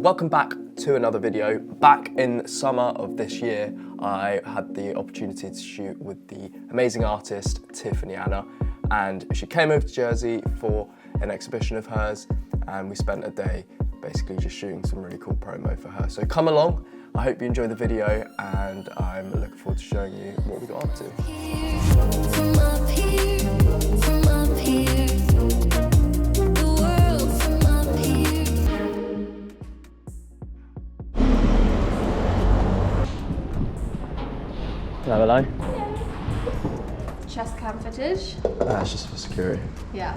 Welcome back to another video. Back in summer of this year, I had the opportunity to shoot with the amazing artist Tiffany Anna, and she came over to Jersey for an exhibition of hers, and we spent a day basically just shooting some really cool promo for her. So come along, I hope you enjoy the video, and I'm looking forward to showing you what we got up to. Hello. Chest cam footage. It's just for security. Yeah.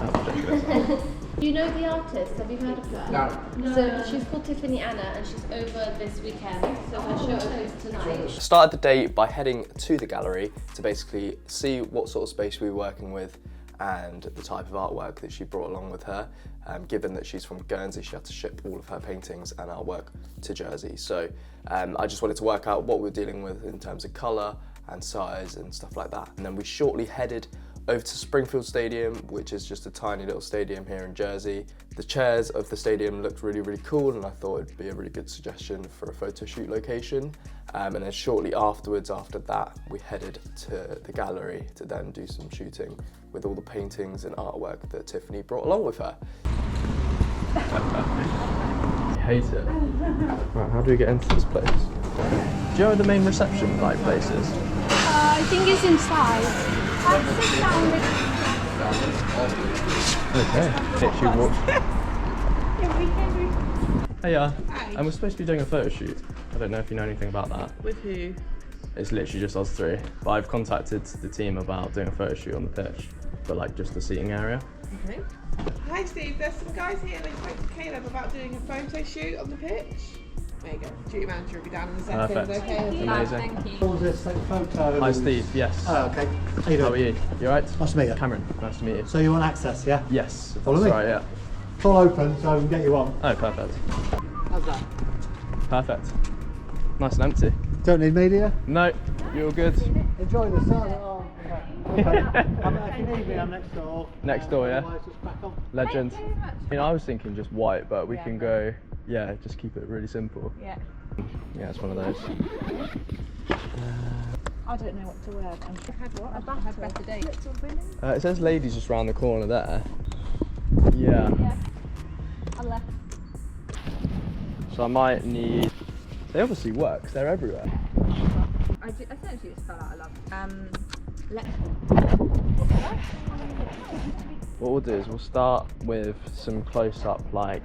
Do you know the artist? Have you heard of her? No. So she's called Tiffany Anna and she's over this weekend. So her show opens tonight. Started the day by heading to the gallery to basically see what sort of space we were working with and the type of artwork that she brought along with her. Given that she's from Guernsey, she had to ship all of her paintings and artwork to Jersey. So I just wanted to work out what we were dealing with in terms of colour and size and stuff like that. And then we shortly headed over to Springfield Stadium, which is just a tiny little stadium here in Jersey. The chairs of the stadium looked really, really cool, and I thought it'd be a really good suggestion for a photo shoot location. And then shortly afterwards, after that, we headed to the gallery to then do some shooting with all the paintings and artwork that Tiffany brought along with her. I hate it. Right, how do we get into this place? Do you know where the main reception place is? I think it's inside. Okay. Literally walk. Hey, and we're supposed to be doing a photo shoot. I don't know if you know anything about that. With who? It's literally just us three. But I've contacted the team about doing a photo shoot on the pitch for like just the seating area. Okay. Hi Steve, there's some guys here. They spoke to Caleb about doing a photo shoot on the pitch. There you go. Duty manager will be down in a second. Perfect. Okay. Amazing. Thank you. What was this, take photo? Hi Steve, yes. Oh, okay. How you doing? How are you? You alright? Nice to meet you. Cameron, nice to meet you. So you want access, yeah? Yes, if Follow that's me. right, yeah. It's all open, so we can get you on. Oh, perfect. How's that? Perfect. Nice and empty. Don't need media? No, you're all good. Enjoy the sun. Oh, okay. If you need me, I'm next door. Next door, yeah. Otherwise, just crack on. Legend. I was thinking just white, but we can go, yeah, just keep it really simple. Yeah. Yeah, it's one of those. I don't know what to wear. I've had what? I've had better days. It says ladies just round the corner there. Yeah. Yeah. I left. So I might need. They obviously work, 'cause they're everywhere. I essentially just fell out of love. What we'll do is we'll start with some close-up, like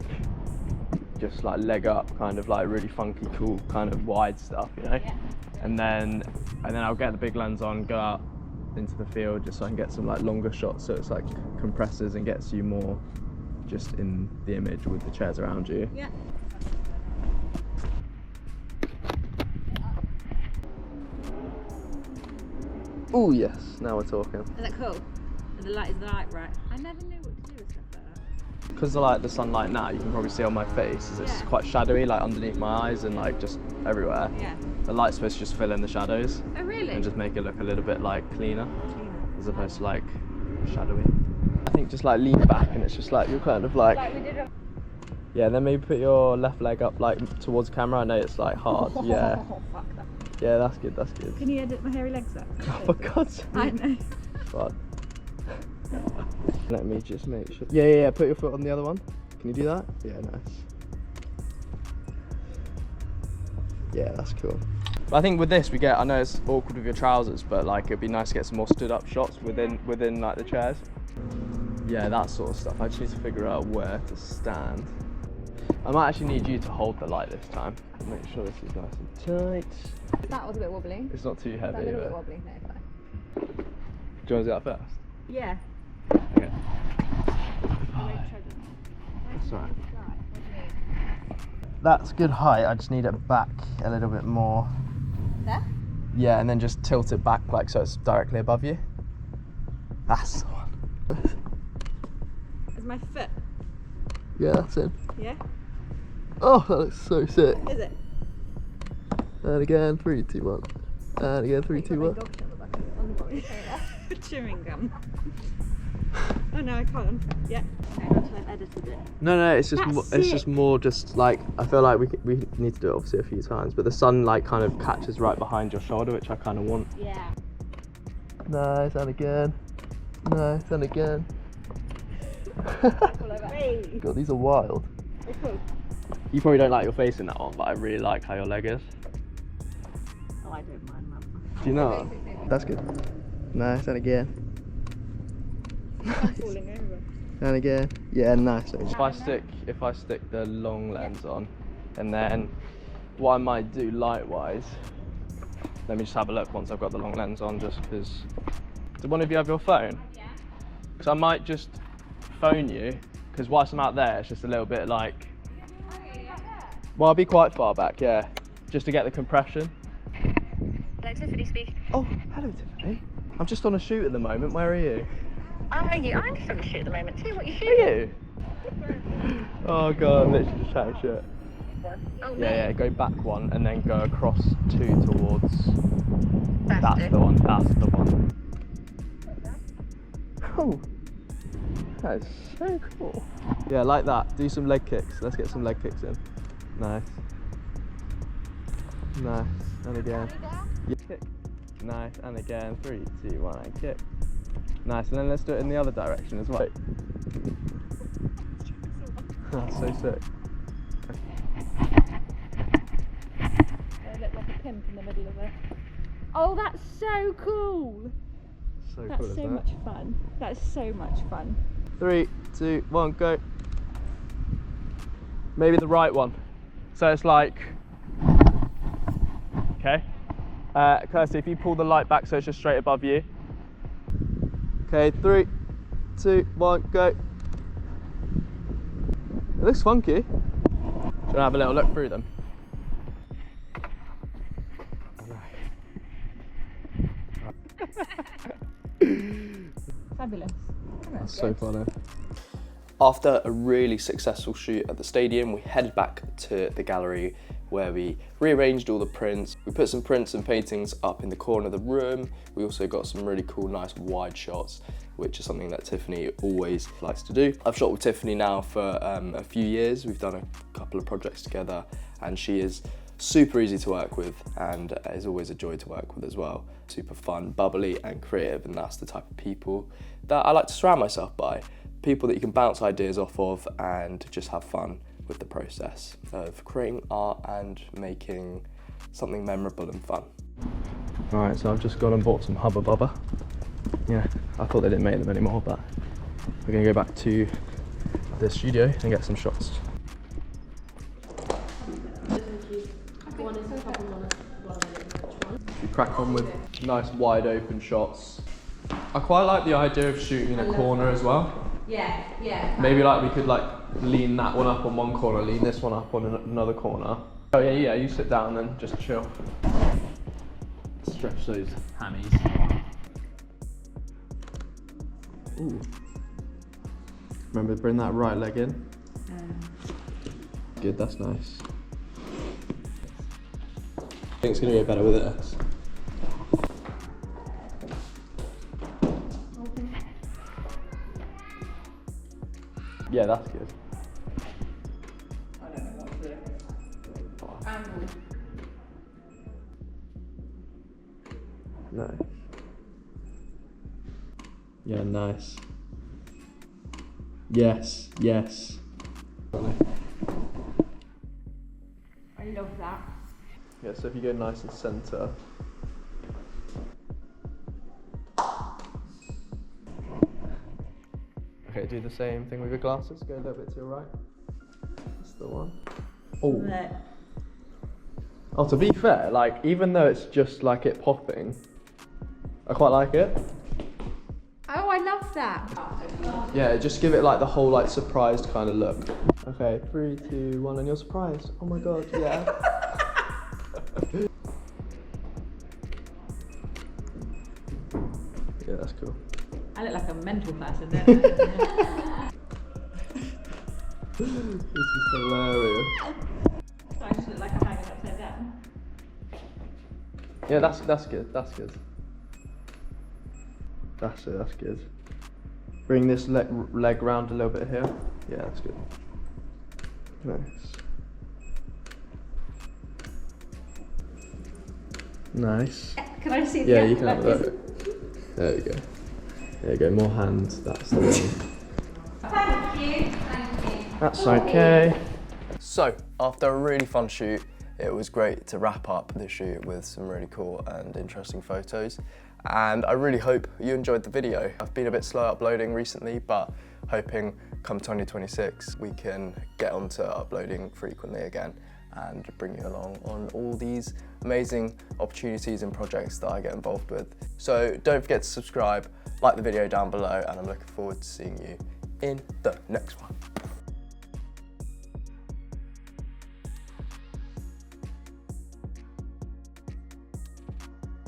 just like leg up, kind of like really funky, cool, kind of wide stuff, you know. Yeah. And then I'll get the big lens on, go out into the field, just so I can get some like longer shots, so it's like compresses and gets you more just in the image with the chairs around you. Yeah. Oh yes, now we're talking. Is that cool? Is the light right? I never knew what to do with stuff like that. Because of like the sunlight now, you can probably see on my face, is it's quite shadowy, like underneath my eyes and like just everywhere. Yeah. The light's supposed to just fill in the shadows. Oh really? And just make it look a little bit like cleaner, as opposed to like shadowy. I think just like lean back and it's just like you're kind of like we did a... yeah, and then maybe put your left leg up like towards camera. I know it's like hard. Yeah. Oh fuck that. Yeah, that's good, that's good. Can you edit my hairy legs up? Oh, for God's sake. I know. But let me just make sure. Yeah, put your foot on the other one. Can you do that? Yeah, nice. Yeah, that's cool. But I think with this we get, I know it's awkward with your trousers, but like it'd be nice to get some more stood up shots within like the chairs. Yeah, that sort of stuff. I just need to figure out where to stand. I might actually need you to hold the light this time. Make sure this is nice and tight. That was a bit wobbly. It's not too heavy. That was a little bit but... wobbly. No, fine. Do you want to do that first? Yeah. Okay. That's alright. That's good height, I just need it back a little bit more. There? Yeah, and then just tilt it back like so it's directly above you. That's the one. Is my foot? Yeah, that's it. Yeah? Oh, that looks so sick. Is it? And again, 3, 2, 1. And again, 3, 2, 1. Chewing gum. Oh no, I can't. Yeah. I've edited it. No, it's just That's it's just more just like I feel like we need to do it obviously a few times, but the sun like kind of catches right behind your shoulder, which I kind of want. Yeah. Nice, and again. Nice, and again. God, these are wild. You probably don't like your face in that one, but I really like how your leg is. Oh, I don't mind, Mum. Do you know? That's good. Nice, and again. Falling over. And again. Yeah, nice. If I stick the long lens on, and then what I might do light-wise, let me just have a look once I've got the long lens on, just because. Do one of you have your phone? Yeah. Because I might just phone you, because whilst I'm out there, it's just a little bit like. Well, I'll be quite far back, yeah, just to get the compression. Hello, Tiffany speaking. Oh, hello, Tiffany. I'm just on a shoot at the moment. Where are you? Are you? I'm just on a shoot at the moment too. What are you Are shooting? you? Oh god, I'm literally just chatting shit. Oh, no. Yeah, go back one and then go across two towards. That's That's it. the one. That's the one. Oh, that is so cool. Yeah, like that. Do some leg kicks. Let's get some leg kicks in. Nice. Nice. And again. Yeah. Kick. Nice. And again. 3, 2, 1, and kick. Nice. And then let's do it in the other direction as well. That's so sick. I look like a pimp in the middle of it. Oh, that's so cool. So That's cool, so isn't much fun. That's so much fun. 3, 2, 1, go. Maybe the right one. So it's like, okay. Kirsty, if you pull the light back so it's just straight above you. Okay, 3, 2, 1, go. It looks funky. Should I have a little look through them? Fabulous. That's so funny. After a really successful shoot at the stadium, we headed back to the gallery where we rearranged all the prints. We put some prints and paintings up in the corner of the room. We also got some really cool, nice wide shots, which is something that Tiffany always likes to do. I've shot with Tiffany now for a few years. We've done a couple of projects together, and she is super easy to work with and is always a joy to work with as well. Super fun, bubbly and creative, and that's the type of people that I like to surround myself by. People that you can bounce ideas off of and just have fun with the process of creating art and making something memorable and fun. Alright, so I've just gone and bought some Hubba Bubba. Yeah, I thought they didn't make them anymore, but we're gonna go back to the studio and get some shots. You crack on with nice wide open shots. I quite like the idea of shooting in a corner as well. Yeah. Maybe like we could like lean that one up on one corner, lean this one up on another corner. Oh yeah, you sit down and just chill. Stretch those hammies. Ooh. Remember to bring that right leg in. Good, that's nice. I think it's gonna go better with this. Yeah, that's good. I don't know what to do. Angle. Nice. Yeah, nice. Yes. I love that. Yeah, so if you go nice and centre. Okay, do the same thing with your glasses. Go a little bit to your right. That's the one. Oh. Oh, to be fair, like, even though it's just like it popping, I quite like it. Oh, I love that. Yeah, just give it like the whole like surprised kind of look. Okay, 3, 2, 1, and you're surprised. Oh my god, yeah. Yeah, that's cool. I look like a mental person, don't I? This is hilarious. I just look like I'm hanging upside down. Yeah, that's good. That's good. That's good. Bring this leg round a little bit here. Yeah, that's good. Nice. Nice. Can I see the Yeah, you can have that. There you go. There you go, more hands, that's the one. Thank you. Thank you. That's okay. So, after a really fun shoot, it was great to wrap up the shoot with some really cool and interesting photos. And I really hope you enjoyed the video. I've been a bit slow uploading recently, but hoping come 2026 we can get onto uploading frequently again and bring you along on all these amazing opportunities and projects that I get involved with. So don't forget to subscribe, like the video down below, and I'm looking forward to seeing you in the next one.